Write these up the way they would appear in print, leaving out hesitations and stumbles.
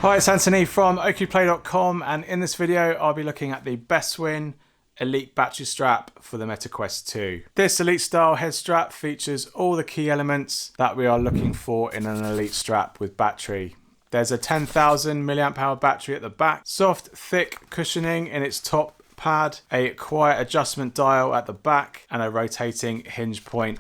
Hi, it's Anthony from OcuPlay.com, and in this video I'll be looking at the Beswin Elite battery strap for the Meta Quest 2. This Elite style head strap features all the key elements that we are looking for in an Elite strap with battery. There's a 10,000 mAh battery at the back, soft thick cushioning in its top pad, a quiet adjustment dial at the back, and a rotating hinge point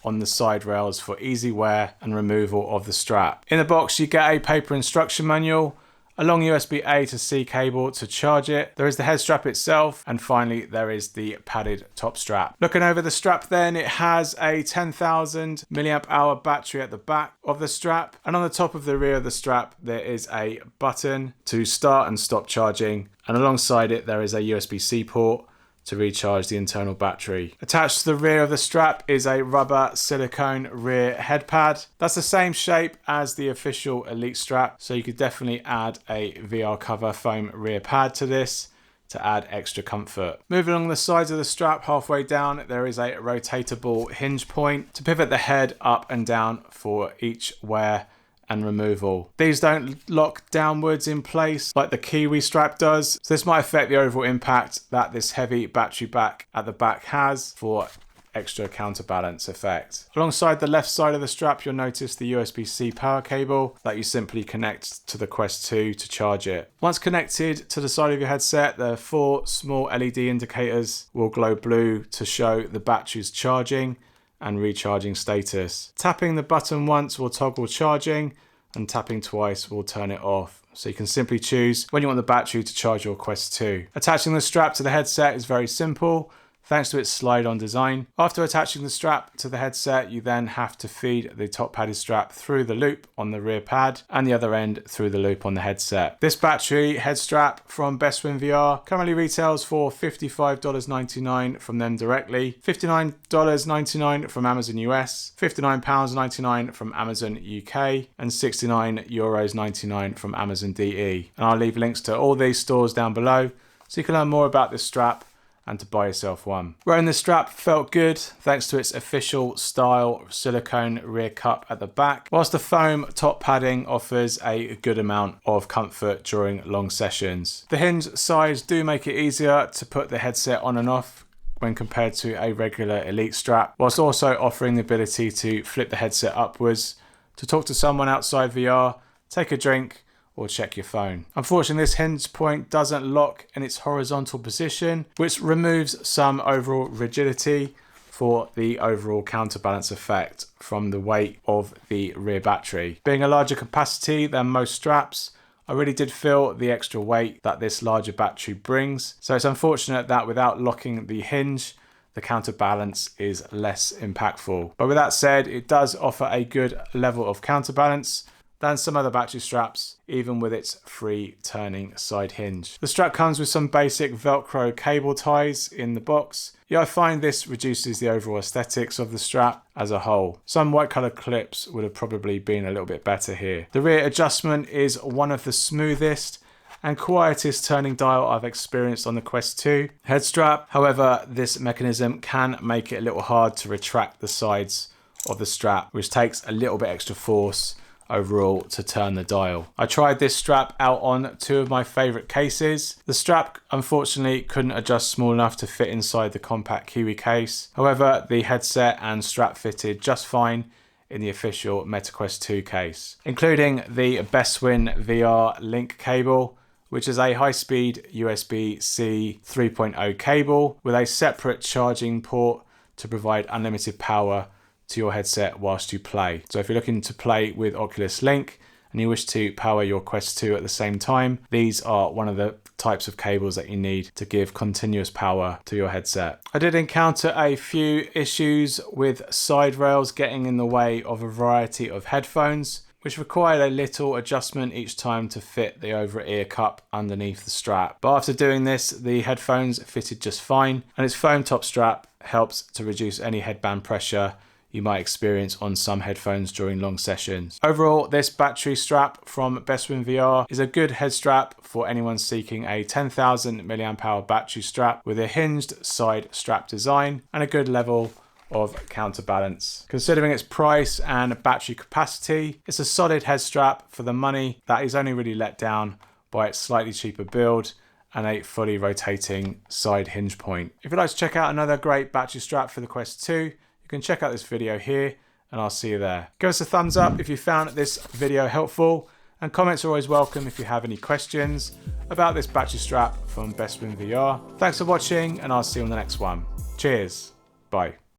on the side rails for easy wear and removal of the strap. In the box you get a paper instruction manual, a long USB-A to C cable to charge it. There is the head strap itself, and finally there is the padded top strap. Looking over the strap then, it has a 10,000 mAh battery at the back of the strap, and on the top of the rear of the strap there is a button to start and stop charging, and alongside it there is a USB-C port to recharge the internal battery. Attached to the rear of the strap is a rubber silicone rear head pad. That's the same shape as the official Elite strap, so you could definitely add a VR cover foam rear pad to this to add extra comfort. Moving along the sides of the strap, halfway down there is a rotatable hinge point to pivot the head up and down for each wear and removal. These don't lock downwards in place like the Kiwi strap does, so this might affect the overall impact that this heavy battery back at the back has for extra counterbalance effect. Alongside the left side of the strap you'll notice the USB-C power cable that you simply connect to the Quest 2 to charge it. Once connected to the side of your headset, the 4 small LED indicators will glow blue to show the battery's charging and recharging status. Tapping the button once will toggle charging, and tapping twice will turn it off. So you can simply choose when you want the battery to charge your Quest 2. Attaching the strap to the headset is very simple, thanks to its slide-on design. After attaching the strap to the headset, you then have to feed the top padded strap through the loop on the rear pad and the other end through the loop on the headset. This battery head strap from BeswinVR currently retails for $55.99 from them directly, $59.99 from Amazon US, £59.99 from Amazon UK, and €69.99 from Amazon DE. And I'll leave links to all these stores down below so you can learn more about this strap and to buy yourself one. Wearing this strap felt good thanks to its official style silicone rear cup at the back, whilst the foam top padding offers a good amount of comfort during long sessions. The hinge sides do make it easier to put the headset on and off when compared to a regular Elite strap, whilst also offering the ability to flip the headset upwards to talk to someone outside VR, take a drink, or check your phone. Unfortunately, this hinge point doesn't lock in its horizontal position, which removes some overall rigidity for the overall counterbalance effect from the weight of the rear battery. Being a larger capacity than most straps, I really did feel the extra weight that this larger battery brings. So it's unfortunate that without locking the hinge, the counterbalance is less impactful. But with that said, it does offer a good level of counterbalance than some other battery straps, even with its free turning side hinge. The strap comes with some basic Velcro cable ties in the box. Yeah, I find this reduces the overall aesthetics of the strap as a whole. Some white coloured clips would have probably been a little bit better here. The rear adjustment is one of the smoothest and quietest turning dial I've experienced on the Quest 2 head strap. However, this mechanism can make it a little hard to retract the sides of the strap, which takes a little bit extra force overall to turn the dial. I tried this strap out on 2 of my favourite cases. The strap unfortunately couldn't adjust small enough to fit inside the compact Kiwi case. However, the headset and strap fitted just fine in the official Meta Quest 2 case, including the BeswinVR link cable, which is a high-speed USB-C 3.0 cable with a separate charging port to provide unlimited power to your headset whilst you play. So if you're looking to play with Oculus Link and you wish to power your Quest 2 at the same time, these are one of the types of cables that you need to give continuous power to your headset. I did encounter a few issues with side rails getting in the way of a variety of headphones, which required a little adjustment each time to fit the over-ear cup underneath the strap. But after doing this, the headphones fitted just fine, and its foam top strap helps to reduce any headband pressure you might experience on some headphones during long sessions. Overall, this battery strap from BeswinVR is a good head strap for anyone seeking a 10,000 mAh battery strap with a hinged side strap design and a good level of counterbalance. Considering its price and battery capacity, it's a solid head strap for the money that is only really let down by its slightly cheaper build and a fully rotating side hinge point. If you'd like to check out another great battery strap for the Quest 2, you can check out this video here and I'll see you there. Give us a thumbs up if you found this video helpful, and comments are always welcome if you have any questions about this battery strap from BeswinVR. Thanks for watching and I'll see you on the next one. Cheers. Bye.